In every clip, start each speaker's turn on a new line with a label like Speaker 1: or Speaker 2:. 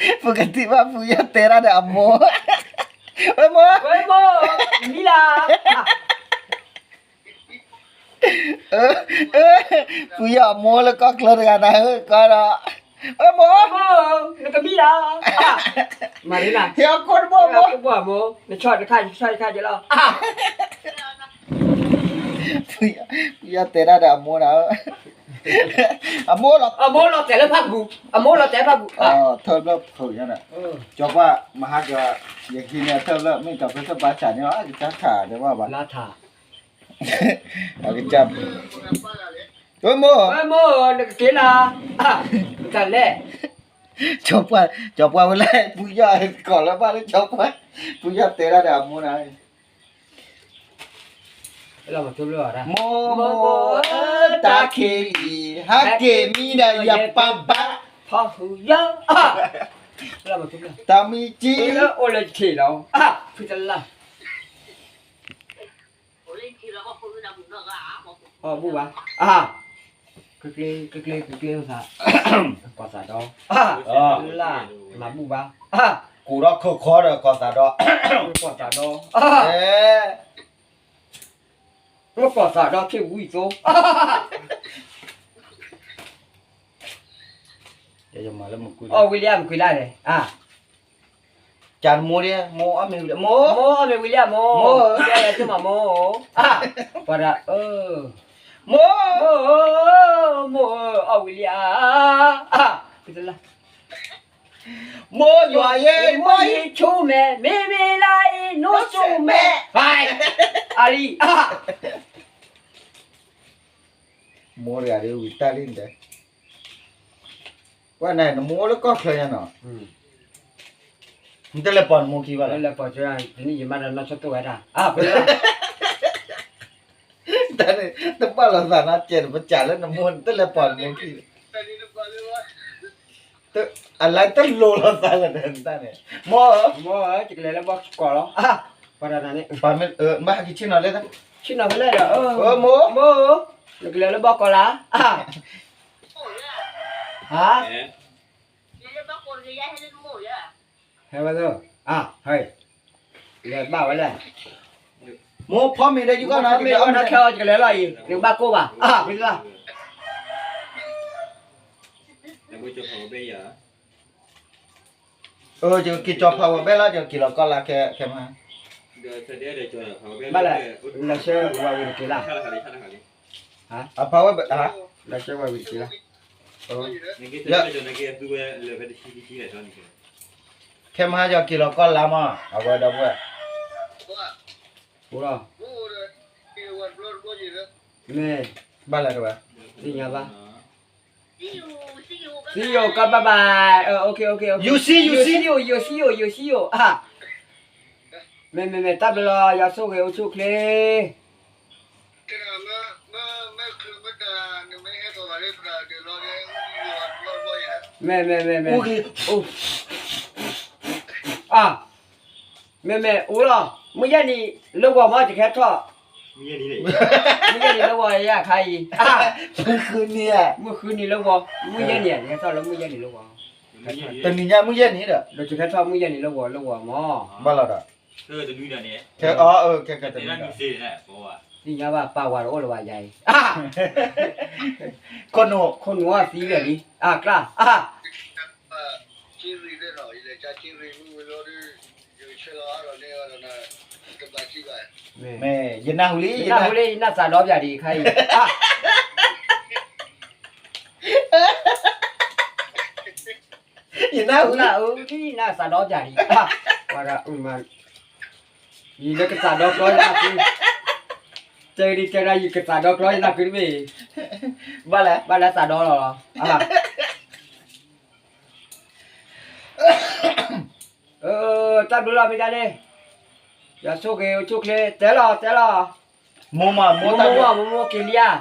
Speaker 1: Pagkati ba puya tera ada amo. Oi mo.
Speaker 2: Oi mo, Mila.
Speaker 1: Puya amo la ko klor gana ko ra. Oi mo.
Speaker 2: Mo, nak Mila. Mari na.
Speaker 1: Ya kon mo mo.
Speaker 2: Aku buat mo. Nak shot je lah.
Speaker 1: Puya tera ada amo na. Amo la.
Speaker 2: Amo lo tele pagu. Amo lo tele pagu.
Speaker 1: Thơm lắm khẩu nha nè. Cho qua mà hát cho những khi này thơm lắm mình cảm thấy sắp bá chả nhá cái chả thả đấy mà bạn.
Speaker 2: La tha.
Speaker 1: Ở cái chậm. Ôi mô.
Speaker 2: Oi mo, nak kira. Bukan le.
Speaker 1: Cho qua với lại bây giờ còn là ba nó cho qua. Bây giờ té ra đàm mua này.
Speaker 2: Lo mà tu lo dah.
Speaker 1: Mô ta kê hát kê mi na yappa ba.
Speaker 2: Pa hu ya. Lo mà tu lo.
Speaker 1: Ta mi chi.
Speaker 2: Lo oleh chi lo. Kita lah. Oh, bu ba. Kekle sa. Pasal dah. Lah, mà bu ba.
Speaker 1: Cú đó khó rồi còn sao đó.
Speaker 2: Pasal dah.
Speaker 1: Ê.
Speaker 2: Nó pasal dah kêu vui số.
Speaker 1: Giờ mà lên một cú.
Speaker 2: William quỳ lại này.
Speaker 1: Chán mua đi, mua ấm mình mua.
Speaker 2: Mo, ame William mo.
Speaker 1: Mo.
Speaker 2: Dia tu mah mo. Pada
Speaker 1: Mua.
Speaker 2: William. Kita lah.
Speaker 1: Mua nhỏ ye mua.
Speaker 2: Moi chú mẹ, mẹ lại nó chú mẹ. Phải. Ali.
Speaker 1: Mua ra đi ta lên đấy. Qua này nó mua nó có khơi nha nó. Mình telepon mua kì vào.
Speaker 2: Lah apa je ini gimana nak satu ada. Betul.
Speaker 1: Tadi tempat lah sana cer berjalan namun telepon mua kì. Tu alai tu lo lah sana dan tadi. Mua.
Speaker 2: Mo cik lele box sekolah. Pada nani.
Speaker 1: Pamit mbak ki Cina le ta.
Speaker 2: Cina boleh dah.
Speaker 1: Mo.
Speaker 2: Cik lele box sekolah. Hay betul. Hay. Lihat bawa lah.
Speaker 1: Mua phom mình đây juga nó.
Speaker 2: Mình có nó theo cik lele lagi. Yang bako ba? Betul lah.
Speaker 1: Chứ ki cho power bella chứ ki lo con là ke mà.
Speaker 2: Bala. Lah saya buat wiri kila.
Speaker 1: Power hả?
Speaker 2: Lah saya buat wiri kila.
Speaker 1: Ke mà cho ki lo con làm à? Ở đâu vậy?
Speaker 2: Pura. Ni.
Speaker 1: Ba là rồi.
Speaker 2: Ni apa? See you, bye bye. Okay.
Speaker 1: You see.
Speaker 2: You see you. Mẹ tắt lo, ya số cái chú kle. Mẹ. Mẹ, ủa, mới ra đi, lâu qua mà chỉ khét thôi. Mới ra đi lâu qua ya khai. Mới khứ đi lâu qua, mới ra đi, khét thôi là mới ra đi lâu qua.
Speaker 1: Tình hình nha mới ra ní được.
Speaker 2: Rồi chỉ khét thôi mới ra đi lâu qua mà.
Speaker 1: Ba là đó. Ke ke tình.
Speaker 2: Đi nhà bà qua đó là bà dạy.
Speaker 1: Con nô.
Speaker 2: Con ngó xí về đi. Clar.
Speaker 1: Mẹ, Việt Nam lý.
Speaker 2: Nó xả đó đi khai.
Speaker 1: Việt Nam
Speaker 2: đi nó xả đó đi. Và ra mà. Gì nó cái xả đó coi là chơi đi chơi ra gì cái xả đó coi là cứ về. Ba là xả đó rồi. Tắt đứa làm ra đi. Ya số cái chú kê té lo.
Speaker 1: Mua
Speaker 2: kia lia.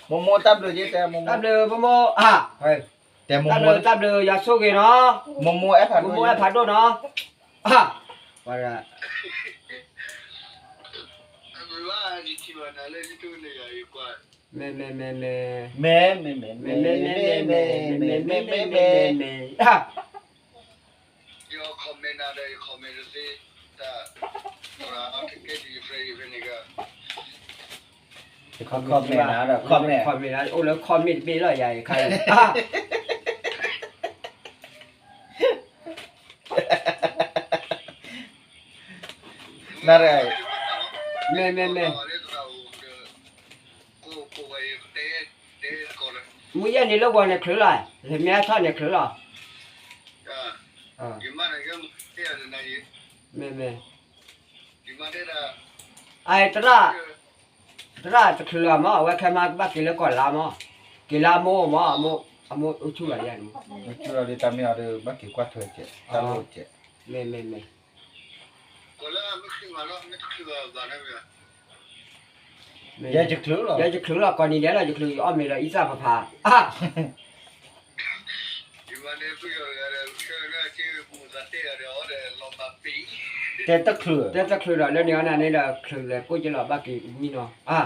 Speaker 1: Mua tắp được chứ te mua.
Speaker 2: Tắp được mua. Hay.
Speaker 1: Te mua.
Speaker 2: Tắp được ya số cái nó.
Speaker 1: Mua ép hạt.
Speaker 2: Mua ép hạt đó nó. Và ra. Mẹ.
Speaker 1: คอมแม่นะคอมแม่
Speaker 2: คอมนะโอ้แล้วคอมมีเลยใหญ่ใครอ่ะ
Speaker 1: นั่นแหละ
Speaker 2: แม่มึงยันนี่แล้ววันนี้คืออะไรเห็นแม่ท่านเนี่ยคืออะไรแม่ไอ้ตระจะคืออะไรมั้งว่าแค่มาบ้ากินแล้วก่อนลามั้งกินลาโมมั้งโมอุชุอะไรอย่างนี้
Speaker 1: ကျတော့ဒီတမရတဲ့ဘက်ကကွာထွက်ချက်တလို့ချက်
Speaker 2: แม่
Speaker 1: ရချက်လို့လား
Speaker 2: yaจะคืออะไรก่อนนี้แล้วจะคืออ้อมมีอะไรอีซ่าผาอ่ะ
Speaker 1: တဲ့တက်လို့
Speaker 2: แต่จะคืออะไรแล้วเนี่ยนั่นนี่แหละคืออะไรกูจะหล่อบ้ากินมีเนาะอ่ะ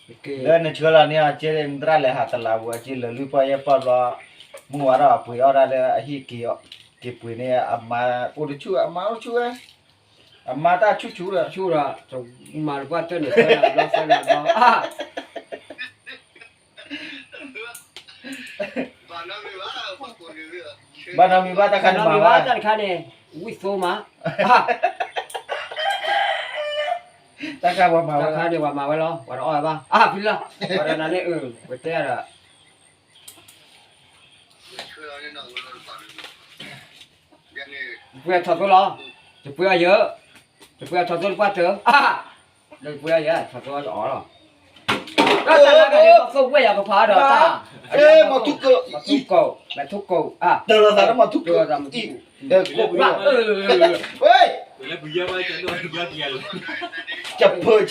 Speaker 2: โอเค
Speaker 1: လဲနေချလာနေအကျဲမတရလဲဟာတလာဘူးအကျဲလလူပရပလာမူဝါရပွေရလဲအဟိကေကေပွေနေအမကိုချူအမချူအမတာချူလား
Speaker 2: ชูระจะมาว่าเจ้าเนี่ยเราใส่ละเนาะอ่ะ
Speaker 1: ဘာနာမီဘာတခါ
Speaker 2: เรา
Speaker 1: နေ
Speaker 2: มี
Speaker 1: မှာ
Speaker 2: ว่าจันคันเนี่ยวิโซมาอ่ะ
Speaker 1: တခါဘာမှာ
Speaker 2: จันคันเนี่ยว่ามาไว้รอว่าอ้อยป่ะอ่ะพี่ละว่านั้นเนี่ยไปเตะอ่ะเพื่อถอดตัวรอจะเพื่อเยอะจะเพื่อถอดตัวกว่าเจออ่ะเลยเพื่อเยอะถอดตัวอ๋อหรอแล้วจันคันเนี่ยก็เว้ยอย่าพาดอกตา
Speaker 1: မထုက
Speaker 2: มาทุกโกมาทุกโกอ่ะ
Speaker 1: တော်တော်သားမထုက
Speaker 2: ตัวดำ
Speaker 1: อี
Speaker 2: ကိုက
Speaker 1: ဟေး
Speaker 3: Boleh buaya macam tu ada buaya dia.
Speaker 1: ချက်ဖရ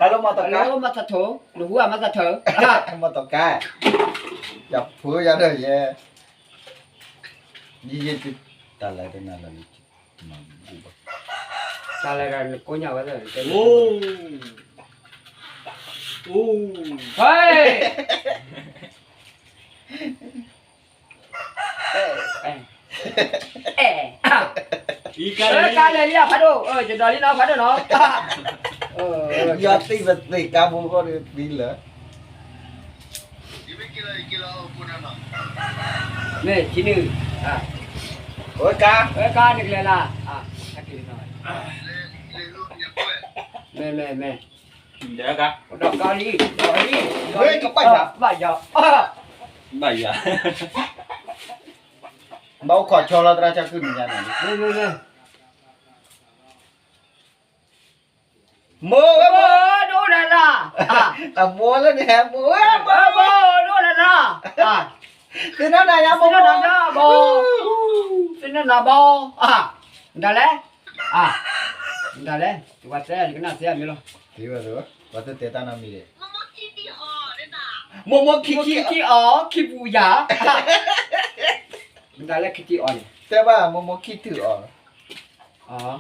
Speaker 1: အလုံးမတက
Speaker 2: แล้วมาสะโถหรือว่ามาสะเถออ่ะ
Speaker 1: မတကချက်ဖရတယ်ရဲ့ညီရတလာတဲ့နာလာလေး
Speaker 2: อะไรกันกูอยากว่าจะ
Speaker 3: Oh. Oh.
Speaker 2: เฮ้ยเอ๊ะ
Speaker 3: Ikan
Speaker 2: การเลยเนี่ยพัดดูจะดอลี่น้องพัดดูน้อง
Speaker 1: ရတိမသိကဘူးကိုဒီလေ
Speaker 2: นี่ที่นี่อ่ะ
Speaker 1: ဟိုကာ
Speaker 2: การนี่เลยล่ะอ่ะสักทีหน่อยแม่
Speaker 3: Dah kah?
Speaker 2: ดอกกาลีบ้าอย่า
Speaker 3: Bayar.
Speaker 1: ဘောက်ခေါ်ချောလာတရာချက်ခုညာနေ
Speaker 2: นี่
Speaker 1: မိုးဝဲ
Speaker 2: โอ้ดูนั่นล่ะอ่ะ
Speaker 1: အမိုးလည်းနေမိုးဝဲ
Speaker 2: โอ้ดูนั่นล่ะอ่ะ
Speaker 1: ဒီနောက်နာရမိုး
Speaker 2: Sinana bo. Ah. Dale. Ah. Dale. Tu vas a hacer, que no sea, mira.
Speaker 1: ဒီဝတော့ဘာသက်တဲတာနာမီလေမိုမိုခီခီ
Speaker 2: Kiki oh, kibuya. Dale kiki on.
Speaker 1: တဲပါမိုမိုခီတူအော်
Speaker 2: Oh.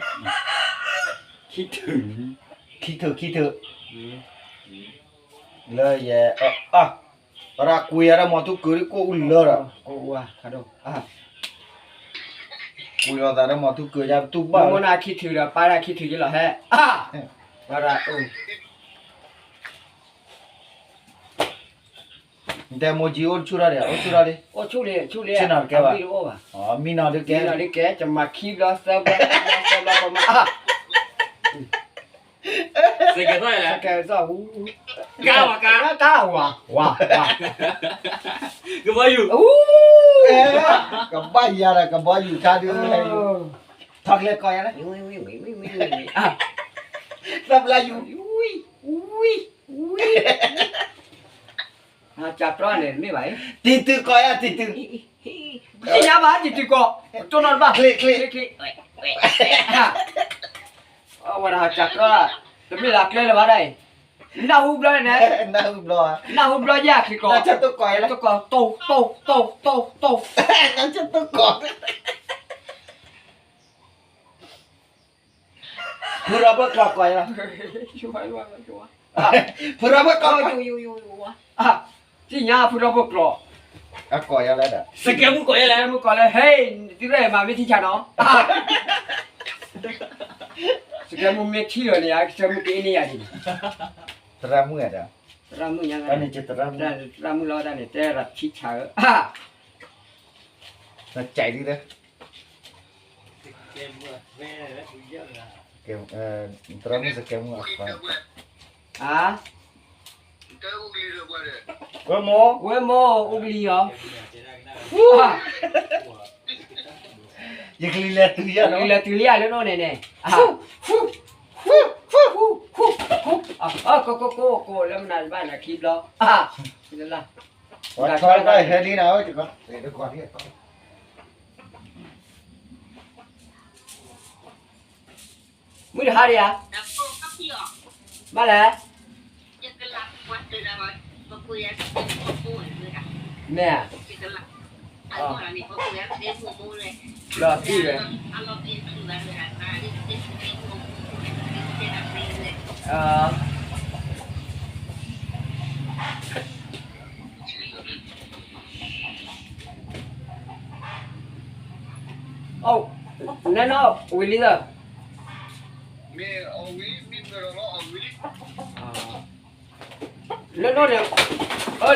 Speaker 1: ခီတူလေရဲ့အာရာကွေရမတူကူရီကိုဦးလော်
Speaker 2: Ko wa, kado. Ah.
Speaker 1: ကွေရတာမတူကူရတူပါ
Speaker 2: Mo na kitu la, para kitu je la he. Ah. Para oh.
Speaker 1: တဲမိုဂျီအိုချူရတယ်အိုချူရတယ်
Speaker 2: Oh, chule.
Speaker 1: Chuna ke ba?
Speaker 2: Abi oh ba.
Speaker 1: အော်မီနာတက
Speaker 2: Ke
Speaker 1: ယ်
Speaker 2: na ni ke chama kibla sabla ko ma. Ah.
Speaker 3: Saya kata lah.
Speaker 2: Ke za hu.
Speaker 3: Kau.
Speaker 2: Ka wa. Wa.
Speaker 3: Ke bayu.
Speaker 1: ကဘိုင်ရကဘိုင်ယူချာဒီလေထောက်လက်ကောရလဲ
Speaker 2: Ah.
Speaker 1: သပ်လာယူ
Speaker 2: Ui. Chặt ra này mấy vậy?
Speaker 1: တီတူကောရတီတူ
Speaker 2: Cái nhà bà gì có? Cho nó ba.
Speaker 1: คลิก
Speaker 2: Click. Mà là chặt ra. Tụi mình lạc lên là bà đây. Nào hụp lên nè.
Speaker 1: နာဟုဘလော
Speaker 2: Nào hụp lên nha khi có.
Speaker 1: နာချက်တော့ကောရလဲ
Speaker 2: Tôi có tô.
Speaker 1: နာချက်တော့ကောဖူရဘကကောရ
Speaker 2: Chúa.
Speaker 1: ဖူရဘကော
Speaker 2: Yo. À, chị nhà phụ đâu bốc lọ.
Speaker 1: à coi ra đấy đó
Speaker 3: สเกลมึงก่อยแล้ว
Speaker 2: มึงก่อนเลยเฮ้ยที่ไรมาไม่ที่ชาเนาะสแกมึงไม่ที่เลยเนี่ยสแกมึงกินนี่อ่ะดิ
Speaker 1: ra mưa đó
Speaker 2: รามึงยังไง
Speaker 1: anh ấy chỉ ra
Speaker 2: ได้
Speaker 1: mưa
Speaker 2: รามึงรอได้เนี่ยแต่รัดชิดเฉย
Speaker 1: nó chạy đi đấy
Speaker 3: เกมแม่แล้วกูเยอะนะ
Speaker 1: kêu ra mưa sẽ kêu mưa phải
Speaker 2: อ่ะ
Speaker 1: ôi mô
Speaker 2: เว้ยโมอุกลีเหรอ
Speaker 1: vậy cái lẹ từ giờ
Speaker 2: อุ
Speaker 1: nó
Speaker 2: กลีตุเลียแล้วโน่นเนี่ยอ่ะโกแล้วมันนานบ้านนะคลิปแล้วอ่ะนี่ละ
Speaker 1: thôi đây hết đi nào chứ con để nó còn đi con
Speaker 2: มึงจะหาดิอ่ะมาแล้วแม่รอพี่เลยเออโอ้นั่นเนาะวิลลี่อ่ะแล้วโน่นเนี่ย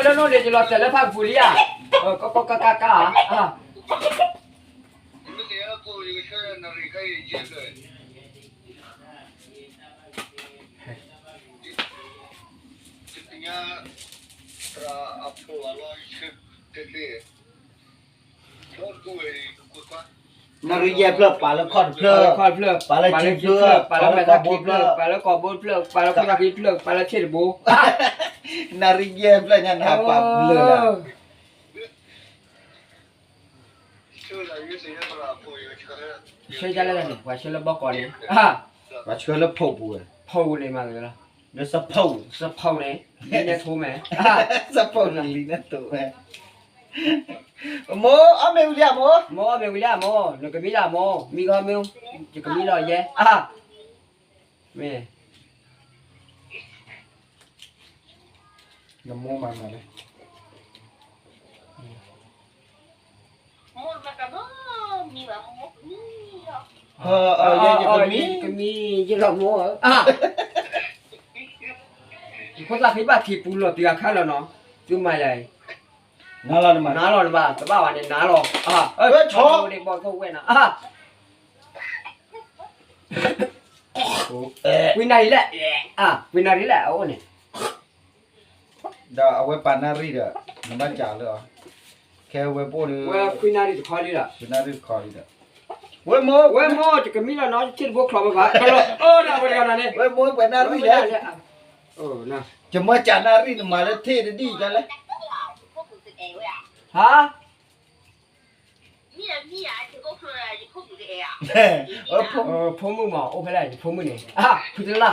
Speaker 2: แล้วโน่นเนี่ยจะรอแต่ละภาคฟูลี่อ่ะก็อ่ะ
Speaker 1: nó đi dẹp lợp bà nó còn
Speaker 2: ปลา
Speaker 1: phơ
Speaker 2: คอนเพลือก
Speaker 1: ปลาละจีบเพลือก
Speaker 2: ปลาละแมตากีเพลือกปลาละกอบบูเพลือกปลาละคุรากีเพลือกปลาละเชดบู
Speaker 1: nó đi dẹp là nhận hạt bà lừa là
Speaker 2: ช่วยกันแล้วนี่ว่าช่วยแล้วบอกก่อนนี่อ่ะ
Speaker 1: bà chưa lớp phổ bùa
Speaker 2: พูเลยมาเลยล่ะ
Speaker 1: nó sắp phổ
Speaker 2: สะเพาเนี่ยเนี่ยโทรไหมอ่ะ
Speaker 1: sắp phổ là lý nó tụ mẹ mô ấm mèo ra mô
Speaker 2: โมเมวิลาโมนึกก็มีล่ะโมมีก็มีจะก็มีรอยแย่อ่ะแม่
Speaker 1: nó mô mà này vậy
Speaker 2: ก็มีจะรอโมอ่ะคนละที่บ้านที่ปูหลอดตีกันข้าวแล้วเนาะจุ่มมาใหญ่
Speaker 1: nó là mà
Speaker 2: น้าหลอนบ้าแต่บ้าวันนี้น้าหลอกอ่ะเด็กบอกเขาเว้ยนะอ่ะวินาทีแหละอ่ะวินาทีแหละโอ้เนี่ย
Speaker 1: đó ở bên bàn nari đó nó bán trả nữa kêu về bố đi
Speaker 2: ว่าวินาทีจะคอยดีล่ะ
Speaker 1: bên nari khỏi đi đó với mô
Speaker 2: เว้ยโมจะก็มีแล้วเนาะเช่นพวกคลอมมาก็น่าบริการนั่นนี่
Speaker 1: với mô bên nari đấy
Speaker 2: น่ะ
Speaker 1: chứ mới trả nari mà nó thế để đi cho lấy
Speaker 2: ฮะ ผมมึงหมอโอ้ไปเลยผมมึงนี่อ่ะพูดละ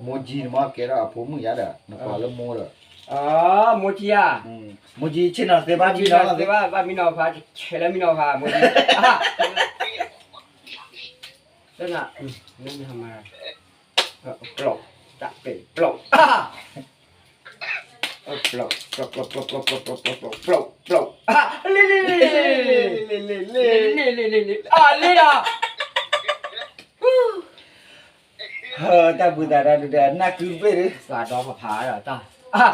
Speaker 1: mô gì mà cái đó phố mừng giá đó nó có lớp mô rồi
Speaker 2: อ๋อโมจิอ่ะ
Speaker 1: mô gì trên nào thế ba
Speaker 2: บ้าน
Speaker 1: gì
Speaker 2: มี
Speaker 1: đó
Speaker 2: น้อง
Speaker 1: là
Speaker 2: แต่ว่าบ้านมีน้องพาเชลมีน้องพาโมจิอ่ะนั่นน่ะนั่นทำอะไรปลอกจะเป็นปลอกอ่ะปลอกอ่ะนี่อ่ะนี่อ่ะ
Speaker 1: ta vừa đã ra được na cứ về đấy
Speaker 2: สาดอกผาเหรอจ้าอ่ะ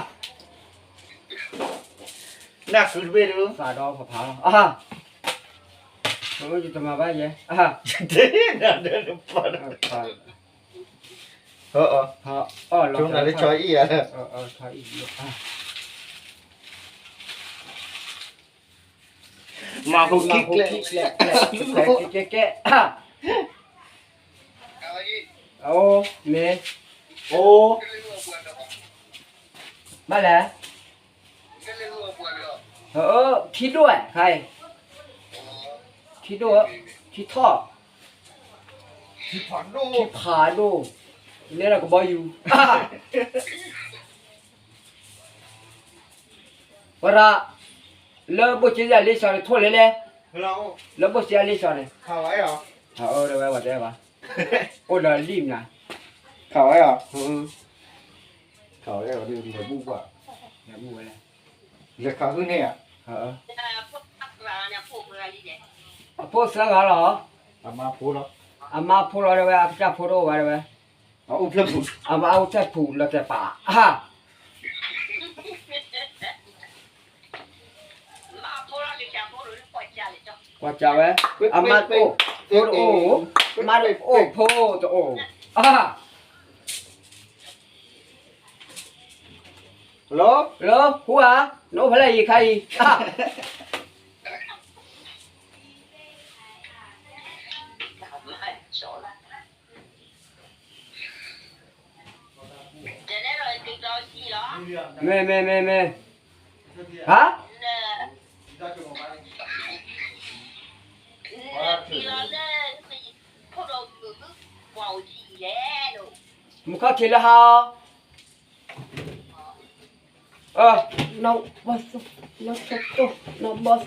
Speaker 1: na cứ về đấy
Speaker 2: สาดอกผาอ่ะมันก็จะมาบ้านยัยอ่ะ
Speaker 1: thế là nó phật chúng là lấy chói ý à
Speaker 2: ใช่อีกอ่ะ
Speaker 1: mà không kích
Speaker 2: แกะ
Speaker 1: lên
Speaker 2: แกะอ่ะโอ้เมย์
Speaker 1: ô
Speaker 2: มาแล้วคิดด้วยใครคิดด้วยคิดท่อ
Speaker 1: thì phản
Speaker 2: คิ
Speaker 1: đồ
Speaker 2: ดผาดูเนี่ยเราก็บอกอยู่ว่าละเลิกบุษย์จะเลี้ยงทั่วเลยเลย
Speaker 1: lâu
Speaker 2: เลิกบุษย์จะเลี้ยงเลย
Speaker 1: khảo ấy à
Speaker 2: เดี๋ยวไว้ว่าได้ปะโอ้เดี๋ยวรีบนะ
Speaker 1: khảo ấy à khảo ấy à đi bu quả
Speaker 2: อย่าพูดเลย
Speaker 1: เหลือเขาคือเนี่ย
Speaker 4: พวกพักร้านเนี่ยพวกอะไรเนี่ย
Speaker 2: พวกเสือเหรอ
Speaker 1: อามาพูดแล้ว
Speaker 2: อามาพูดอะไรวะจะพูดอะไรวะ
Speaker 1: เอาอุ้มเพื่อนพูด
Speaker 2: อามาเอาแต่ผูแล้วแต่ป่า
Speaker 4: มาพวกเราจะแข่งพวกเราปล่อยใจเลยจ้ะ
Speaker 2: กว่าจะเว้ยอามาโอ้โอ้มาโอ้โพตัวโอ้
Speaker 1: ฮัลโหล
Speaker 2: เหรอหัวโน้พลายใคร
Speaker 4: ไม่ชอบละเดี๋ยวนี้เราติดต่อที่หรอ
Speaker 2: เมฮะ
Speaker 4: เนี่ยที่เราเนี่ยพวกเราคือว้าวจีแล้ว
Speaker 2: มึงเข้าทีละฮะน้องบอสน้องโตน้องบอส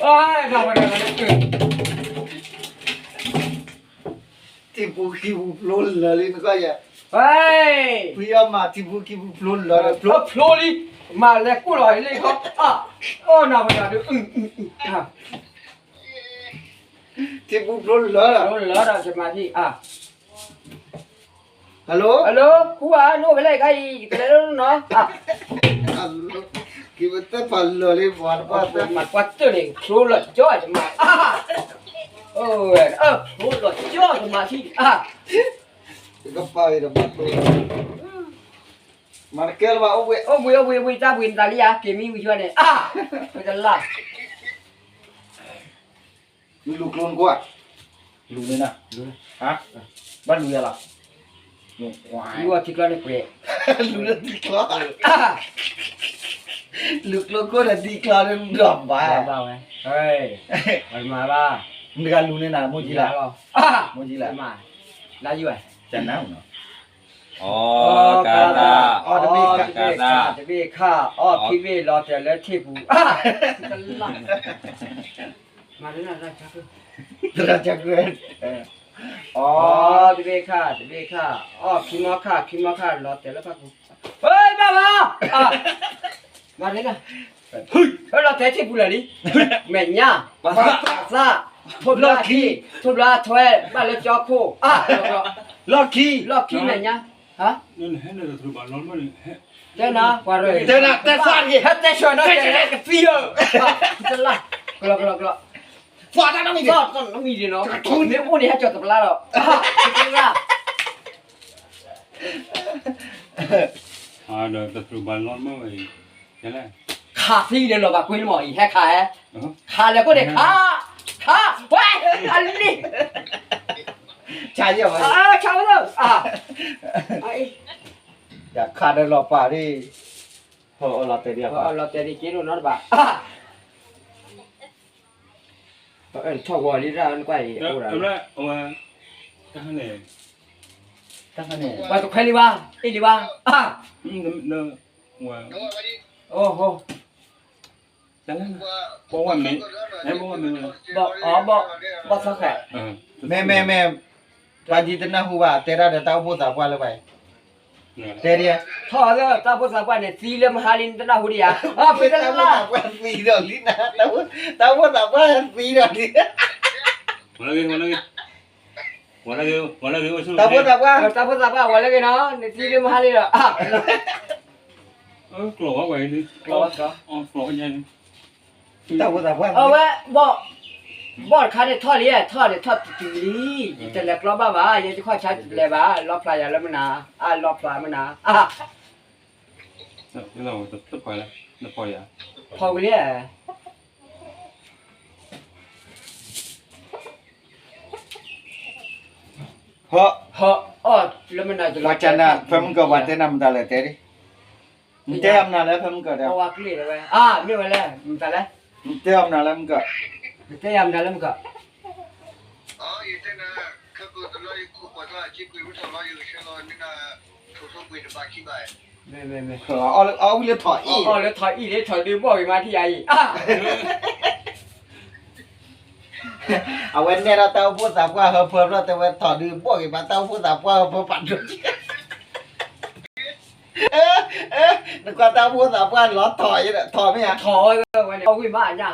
Speaker 2: เอ้ยทำอะไรกันเนี่ย
Speaker 1: ที่พูดคิวพลุนเลยนี่ก็อย่า
Speaker 2: เฮ้ย
Speaker 1: พี่เอามาที่พูดคิวพลุนเลยพลุน
Speaker 2: โผล่ดิมาแล้วกูลอยเลยเขาโอ้น่าไม่ได้ดูครับ
Speaker 1: ที่พูดพลุนเลย
Speaker 2: โอ้แล้วเราจะมาที่
Speaker 1: ฮัลโหล
Speaker 2: ฮัลโหลกูว่าโน้ไปเลยใครกันแล้วเนาะ
Speaker 1: คิวเตะพันเลยวันปัด
Speaker 2: มาปัดตัวเองโผล่เลยจ่อจะมาโอ้ยโผล่เลยจ่อจะมาที่
Speaker 1: ก็ไปเดี๋ยวมันเกลว่าโอ้ย
Speaker 2: โอ้วิตาวินตาลียาเกมีวิจารณ์ไม่จะล่ะ
Speaker 1: มีลูกลงกว่าลูกนี่นะฮะบ้านลูกอะไรลูกควาย
Speaker 2: ยูว่าที่กลางเนี่ยเปรย์
Speaker 1: ลูกนั่นดีกว่าลูกลงก็นั่นดีกว่าเลยดอมบ้า
Speaker 2: บ้าไหมเฮ้ยมันมาบ้า
Speaker 1: มึงกันลูกนี่นะโมจิละ โมจิละ
Speaker 2: มาลาอยู่ไง
Speaker 1: จันน้ำเนาะ
Speaker 3: อ๋อกาตา
Speaker 2: จะเบี้ยข้าพี่เบี้ยรอแต่แล้วที่ผูกันล่ะมาเลยนะราชา
Speaker 1: ราชเกวน
Speaker 2: จะเบี้ยข้าพี่มอข้ารอแต่แล้วพักเฮ้ยบ้ามาเลยนะเฮ้ยเราแต่ที่ผูเลยดิแม่ย่าปากซาทุบลาขี้ทุบลาถวยบ้านเลยจอโค
Speaker 1: ล็อกคี
Speaker 2: ลอกขี้แม่ย่าฮะ
Speaker 5: Non è nella trova, non è.
Speaker 2: เจ้านะว่าเลย
Speaker 1: เจ้าน่ะแต่ซ่านยี่
Speaker 2: ฮัตเตชวนนะเจ้าเนี่ยกับฟิโอจะละกลัว
Speaker 1: ฟาดนั่นไม่
Speaker 2: ซอดต้องมีดีเนาะคุณเนี่ยพวกนี้ให้จดกับเราหรอจะละ
Speaker 5: Ah, da trova, non è. Che è?
Speaker 2: ขาที่เดียวหรอแบบคุยหมออีแค่ขาขาแล้วก็เด็กขาเว้ยอันนี้
Speaker 1: ชายเยี่ยมไหม
Speaker 2: ชาวเนอะไอ้
Speaker 1: อยากขาดได้หรอป่าดิพอเราเตะเดียวป่ะ
Speaker 2: เราจะได้กินนู่นนั่นบ้าชอบวอลลี่ร้านก็ไอ้
Speaker 5: Allora, che è?
Speaker 1: ตั้งแต่เนี่ย
Speaker 2: ว่าตุกใครลีว่าไอ้ลีว่า
Speaker 5: No,
Speaker 2: โอ้โห
Speaker 5: jangan. Bawa mi. Bawa mi.
Speaker 2: บอกสักแค่
Speaker 1: แม่ปาจิตนาหัวเตระเดต้าพูดสาวว่าเลยไปเตเดีย
Speaker 2: ท่อก็ตาพุทธะเนี่ยซีเลมฮาลินตนาหุริยาไปตลาด
Speaker 1: ว่าปีเดียวลิ้นนะต้าพูดสาวว่าปีเดียวลิ้น
Speaker 5: Mana lagi, masuk.
Speaker 1: ต้าพูดสาวว่า
Speaker 2: ตาพุทธะวันละกันเนาะซีเลมฮาลิน
Speaker 5: Keluar apa ini?
Speaker 2: Keluar.
Speaker 5: Oh, keluar aja ini.
Speaker 1: ต้าพูดสาวว่า
Speaker 2: เอาไว้บอดคันท่อนี้ท่อตีจะแหลกล้อบ้ายังจะค่อยใช้เลยบ้าล้อปลายแล้วมันนะล้อปลายมันนะ
Speaker 5: Ini lah, tetap apa lah? Apa ya?
Speaker 2: พอเนี่ย
Speaker 1: เพราะ
Speaker 2: แล้วมันน่าจะ
Speaker 1: ว่าจันนะเพิ่มก็วันเต้นำตาเลยเตดิมึงเต้มนาแล้วเพิ่มก็เดียว
Speaker 2: เอาว่าคลีเลยไม่ไหวแล้วมึงตายแล้ว
Speaker 1: มึงเต้มนาแล้วมึงก็
Speaker 2: เตยามได้แล้วมึงก็
Speaker 6: อ๋ออีเต้นะเขาก็ตลอดคู่ปะว่าจีกุยรู้ตลอดอยู่เช่นเรานี่นะทุกๆกุยจะบาขี้ไป
Speaker 2: ไม่
Speaker 1: เอาเรื่องถอยอีก
Speaker 2: แล้วถอยอีเลยถอยดื้อบอกมาที่ใหญ่
Speaker 1: เอาไว้เนี่ยเราเต้าพูดสาวว่าเพิ่มเราแต่ว่าถอดดื้อพวกอีกมาเต้าพูดสาวว่าเพิ่มปั่นด้วย นึกว่าตาพูดสามวันล้อถอยเนี่ยถอยไหมอ่ะ
Speaker 2: ถอยวันนี้เอาวิ่งมาจ้ะ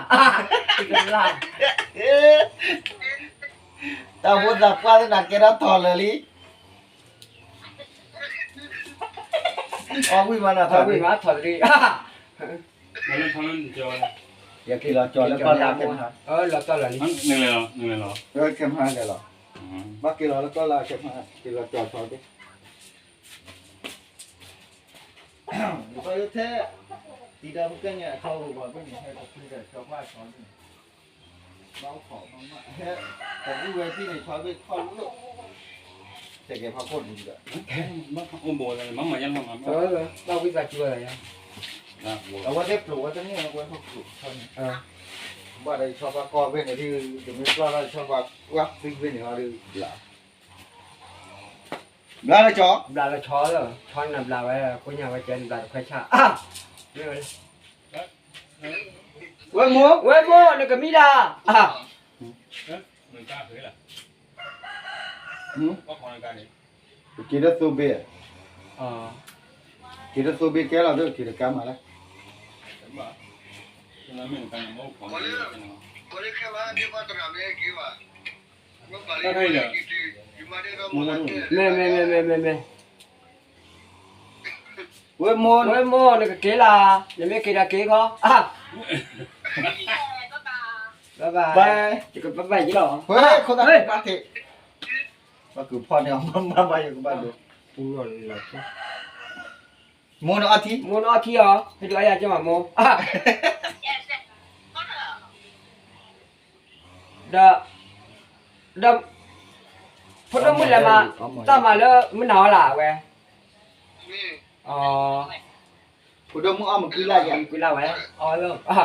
Speaker 2: อีกแล้ว
Speaker 1: ตาพูดสามวันนั่นแกรับถอยเลยลิอ๋อวิ่งมาหน้าถ
Speaker 2: เอา
Speaker 1: อย
Speaker 2: วิ่งมาถอยดี
Speaker 5: มาเล่นทำเล่นเจอเลย
Speaker 1: อย่ากินเราจอแล้วก็ลาเข็มหา
Speaker 2: เราต้องอะไร
Speaker 5: นั่นหนึ่งเลยเหรอหนึ่งเลยเหรอ
Speaker 1: เข็มหาเลยเหรอมากินเราแล้วก็ลาเข็มหากินเราจอดถอยดิไปเท่ตีดำกันเนี่ยเขาบอกว่าเนี่ยให้เราคุยกับชาวบ้านเขาเนี่ยเราขอมาเฮ้แต่ที่เวทีเนี่ยชาวบ้านเขาลูกแต่แกพักคนดีกว่า
Speaker 5: มันโอ้โหเลยมันมายังทำงาน
Speaker 2: เราวิ่งไปช่วยอะไร
Speaker 5: นะโบ
Speaker 1: เอาว่าได้ปลูกว่าจะเนี่ยเอาไว้เขาปลูกเท่านี้ว่าได้ชาวบ้านก็เป็นที่จะไม่กล้าได้ชาวบ้านวักซิ่งเป็นอย่างไรหล่ะหล่ะเลยจ๊อ
Speaker 2: ปลาเราช้อนเหรอช้อนน้ำปลาไว้ก็ยังไว้เจนปลาค่อยชานี่เลย
Speaker 1: เว้ยหมู
Speaker 2: เว้ยโม่นี่ก็มีดา
Speaker 5: หนึ่งกล้าเผยล่ะ
Speaker 1: หืม
Speaker 5: ก็ของการนี้
Speaker 1: กินได้สูบเบียร์
Speaker 2: อ๋อ
Speaker 1: กินได้สูบเบียร์แกเราด้วยกิจกรรมอะไร
Speaker 5: เห็นป่ะฉะนั้นไม่การโม้ของ
Speaker 6: คนนี้แค่ว่าที่ว่าตระไม่กี่ว่าเมื่อปารีสที่อยู่มาได้ก็หมดแล้ว
Speaker 2: แม่
Speaker 1: เว้ยหมู
Speaker 2: เว้ยโม่นี่ก็เกล้ายังไม่เกล้าเก๋เขาบ๊ายบาย
Speaker 1: ไป
Speaker 2: จะก็บ๊ายบายยี่หรอ
Speaker 1: เฮ้ยคนนั้นมาเถอะมาคือพ่อเนี่ยมาอยู่กับบ้านดู
Speaker 2: ปูหล่นหล่น
Speaker 1: หมูนอาทิ
Speaker 2: โม่นอที่เหรอให้ดูอะไรจะมาโม่เด้อพอต้องมึงละมาตั้งมาแล้วมึงหนาวล่ะเว้ย
Speaker 6: นี่
Speaker 2: อ๋อ
Speaker 1: กูดมมึงเอามาคุยไรกัน
Speaker 2: กูเล่าไว้อ๋อเริ่มอ่ะ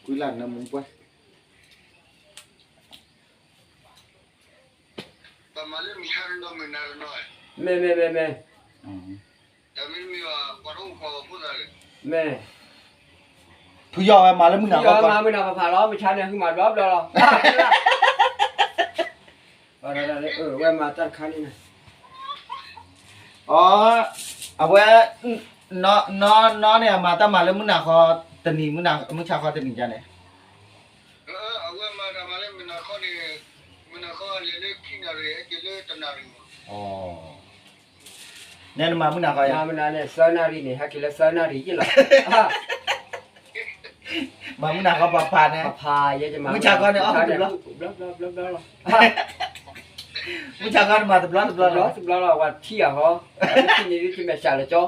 Speaker 1: คุยไรนะมึงไป
Speaker 6: ประมาณนี้มีแค่เรื่องมันนานหน่อย
Speaker 2: แม่
Speaker 6: แต่ไม่มีว่าปรุงขอพูดอะไร
Speaker 2: แม่
Speaker 1: ทุยอมาแล้วมึงหนาว
Speaker 2: ย้อน
Speaker 1: ก่อน
Speaker 2: มาไม่นานผ่าล้อไม่ชันเนี่ยขึ้นมารอบแล้วหรอเว้ยมาตั้งคันนี่นะ
Speaker 1: อ๋อเอาไว้น้อเนี่ยมาตั้งมาแล้วมึงหนาคอตะนีมึงหนามึงชาคอตะนีจ้ะเนี่ย
Speaker 6: เอาไว้มาทำอะไรมันน่ะข้อนี้มันน่ะข้อเล็กๆที่น่ะเลยไอ้เล็กๆตนารี
Speaker 1: อ๋อเนี่ยมามึงหนาคอ
Speaker 2: มา
Speaker 1: ยัง
Speaker 2: ไม่นานเนี่ยเซอร์นารีเนี่ยฮักกิเลเซอร์นารียี่หรอ
Speaker 1: มามึงหนาคอปะพาเนี่ย
Speaker 2: พาเยอะจะมา
Speaker 1: มึงชาคอเนี่ยอ๋อถูกแล้ว
Speaker 2: แล้ว
Speaker 1: มึงชาคอมาถูกแล้วถูกแล้ว
Speaker 2: ล้อสิบล้อเราว่าเที่ยวเขาที่นี่ที่แม่ชาเลยจ้อ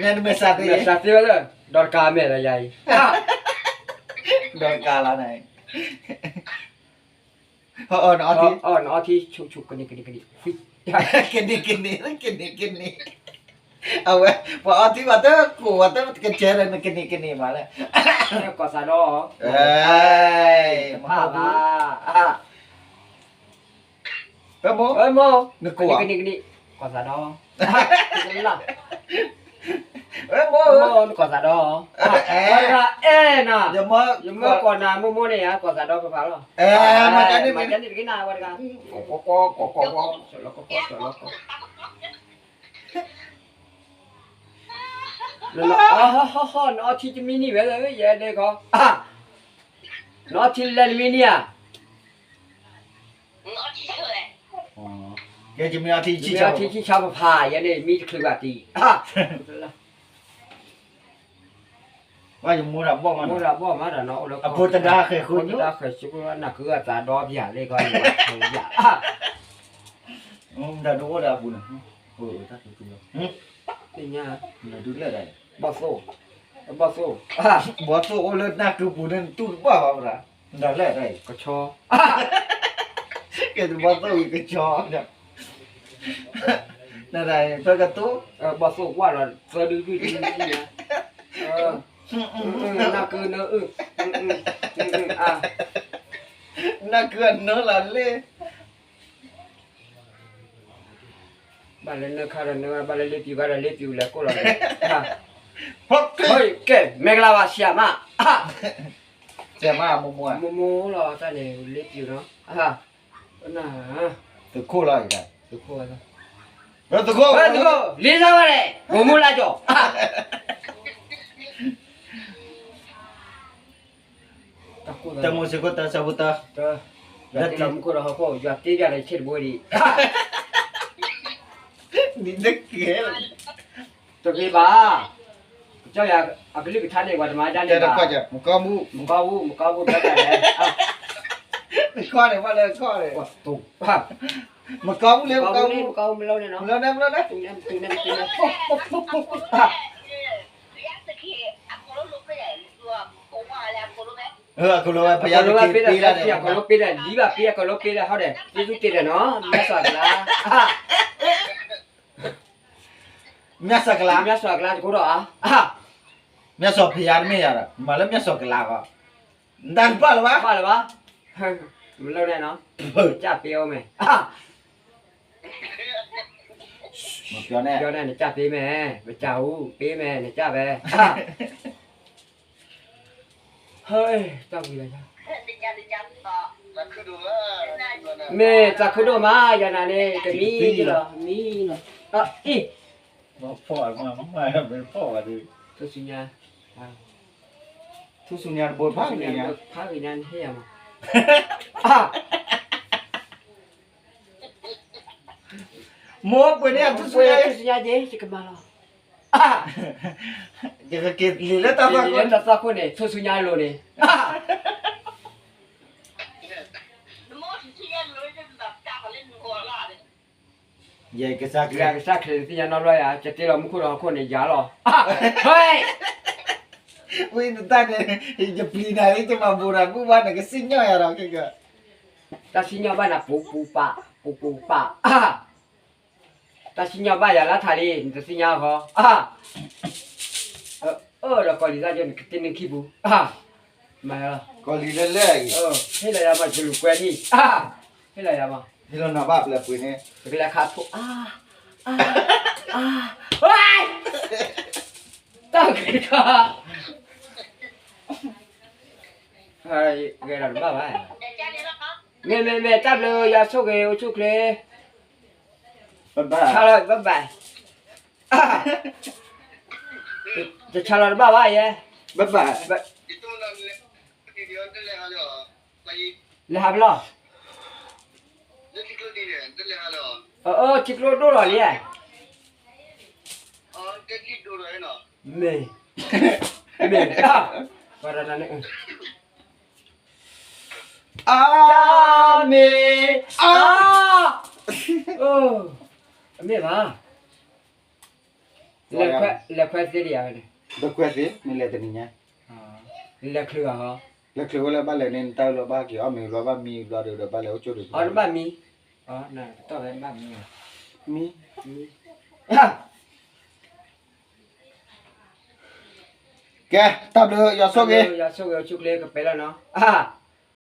Speaker 1: เนี่ยไม่ทราบเล
Speaker 2: แม่
Speaker 1: ย
Speaker 2: ชาเที่ยวเลยดอนกาแม่ละใหญ่
Speaker 1: โดนกาลาไหนอ๋อน้อที่
Speaker 2: อ๋อนอที่ชุกกันนี่
Speaker 1: กินนี่เอาไว้พอเอาที่ว่าเตอร์กูว่าเตอร์กันเจอเลยมันกินนี่มาแล้ว
Speaker 2: กอซาดอ
Speaker 1: เอ้ย
Speaker 2: ผ้าผ้า
Speaker 1: เอ้ยโม
Speaker 2: เอ้ยโม
Speaker 1: นึกกลัว
Speaker 2: กันนี่กอซาดอ
Speaker 1: เอ้ยโม
Speaker 2: โมกอซาดอน่ะ
Speaker 1: เดี๋ยวโม
Speaker 2: ยังเมื่อก่อนนะโมเนี่ยกอซาดอไปพาหรอ
Speaker 1: มาจันนี่
Speaker 2: มาจันนี่กินนาวันกันสลกนอที่จะมีนี่เว้ยเยอะเลยก็นอที่เลมิเนีย
Speaker 1: อ๋อแกจะมีอาทิตย์
Speaker 2: ที่
Speaker 1: ชี้
Speaker 2: ที่ชาวพายันนี่มีคือแบบตี
Speaker 1: ว่าอยู่มูรับบอกมัน
Speaker 2: มูราบ่มาดเนาะแล้ว
Speaker 1: พูดดาเคยคุย
Speaker 2: ดาเคยชุกว่าน่ะคืออาจารย์ดอพี่หาเลยก็อยู่อย่า
Speaker 1: ดาดูดาบุญถ้าถูกตัว
Speaker 2: นี่เนี่ย
Speaker 1: ดาดูเลยได้
Speaker 2: บ่โซ่
Speaker 1: บอสโอ้เลิศนักดูบุญนั่นตู้บ้าบ้าดาเลยได้
Speaker 2: ก็ชอ
Speaker 1: แกจะบอสโอ้ก็ชอบเนี่ยนั่นได้เพื่อกระตุ้
Speaker 2: บ่โซ่ว่าเราเฟอดื้อนี่นะน่าคือเนอะอ่ะ
Speaker 1: น่าเกลือนเนื้อหลันเลย
Speaker 2: บ้านเนอะค่ะเนอะบ้านเล็บอยู่แล้วก็เรา
Speaker 1: ฮอก
Speaker 2: เฮ้ยแกแมงลาวาเสียมาอ่ะ
Speaker 1: เจ้ามามัว
Speaker 2: โมเหรอตาเนี่ยเล็บอยู่เนาะอ่ะน่ะ
Speaker 1: ตัวคู่เราอีกแล้ว
Speaker 2: သူခေါ်လာ
Speaker 1: တော့တကော
Speaker 2: ဟဲ့သူလေးစားပါလေဘုံမလာကြောတကူ
Speaker 1: တမိုးစကောတဆဘတာ
Speaker 2: တော့ဒီလမ်ကိုတော့ဟောရွာတေးကြတယ်ချစ်ဘွေးဒီ
Speaker 1: ဒီနက်ကေ
Speaker 2: တကယ်ပါကြောက်ရအကလေးကထားနေကွာဓမ္မတန်း
Speaker 1: ကျ
Speaker 2: နေ
Speaker 1: တော့
Speaker 2: ပါ
Speaker 1: ခွာကြမကောမှု
Speaker 2: မကောင်းဘူးတက်တယ်
Speaker 1: ခွာတယ်မလဲခွာတယ်
Speaker 2: ဟောတူဟာ
Speaker 1: မကောမှုလေမကောမှု
Speaker 2: မကောင်းမလို့နဲ့နော်
Speaker 1: မလို့နဲ့မလို့နဲ့
Speaker 2: တူနေဟာ
Speaker 4: ရစကေအကောလို့ပြတယ်သူကပုံမှန်လည်းအကောလို့ပဲ
Speaker 1: ကလိုပဲဖယားကြီးပေးလာတယ်
Speaker 2: ကလို့ပေးတယ်လီးပါပေးကလို့ပေးတယ်ဟုတ်တယ်ကျေးဇူးတင်တယ်နော်မြတ်စွာဘုရား
Speaker 1: မြတ်စကလာ
Speaker 2: မြတ်စွာဘုရားကိုတော့အာ
Speaker 1: မြတ်စွာဖယားမေးရတာမလဲမြတ်စွာကလာကတန်ပါလား
Speaker 2: ပါလားပါမလို့နဲ့နော်ကြပေးအောင်မယ်
Speaker 1: မပြောနဲ့
Speaker 2: ပြောနဲ့ကြပေးမယ်မကြောက်ဘူးပေးမယ်နဲ့ကြပဲဟေးတောက်ပြီလား
Speaker 4: တင်ကြတော့
Speaker 6: 那可多了，
Speaker 2: မေတခုတော့မရနာနေကမီးကြလားမီးနော်အေး
Speaker 1: မဖော်မှာမမဖော်တယ်
Speaker 2: သူစညာ
Speaker 1: သူစုညာဘောဖားနေညာ
Speaker 2: ဖားနေဟဲ့ရမှာ
Speaker 1: မောပွေเนี่ยသူစုညာ
Speaker 2: သူစညာကြီးစကမလာ
Speaker 1: ဒီကကေလီလက်တာပါ
Speaker 2: ဒီ
Speaker 1: ကော
Speaker 2: လက်သခွနေသူစညာလို့နေ
Speaker 4: မောရှိရလို့တဲ့တာကလည်းကိုလာတယ်
Speaker 1: ရေကစားက
Speaker 2: ကြရစခရစီညာနော်ရချက်တေတော့မခုတော့ခုနေကြတော့ဟေး
Speaker 1: ဝင်းတန်နေဒီပလီနာလေးတမဘူရာကူဘာနကစညရတာကေက
Speaker 2: ta xin nhau ba là pù pa ta xin nhau ba là lá thải đi ta xin nhau hả là còn đi ra cho tên nên khi bù mà
Speaker 1: ကောလီလဲလဲ
Speaker 2: thế là mà chịu quen đi thế là mà
Speaker 1: ဒီလိုနာဘာပလက်ပွေနေ
Speaker 2: cái là khá thuộc ôi tao cái cả hay cái là ba ba
Speaker 4: แต่จานนี้ละครับ
Speaker 2: mẹ taoเลยya số cái ô chút kề
Speaker 1: ဘာဘာ
Speaker 2: trả lời bye byeจะtrả lời bye bye vậy
Speaker 1: ဘာဘာ
Speaker 6: itu nak ni dia tu leh halo. Lagi
Speaker 2: là hàm lo
Speaker 6: dia tikul ni dia, tu leh halo.
Speaker 2: chỉ lô đô rồi liền
Speaker 6: Dia tidur dah no.
Speaker 2: mẹ vào đây này
Speaker 1: အာ
Speaker 2: mẹ mẹ ba là khoe gì vậy
Speaker 1: ဘကွက်စီမလဲတနေညာ
Speaker 2: là khứa hả
Speaker 1: လက်ခေဝလဲဘာလဲနင်တောက်လောဘာကီအမေလောဘာမီလောတယ်ဘာလဲအချို့တယ်
Speaker 2: ba mi này tao lên ba mi
Speaker 1: မီ ကဲတပ်လို့ရဆော့ကေ
Speaker 2: ya số cái chút lên cái bé là nó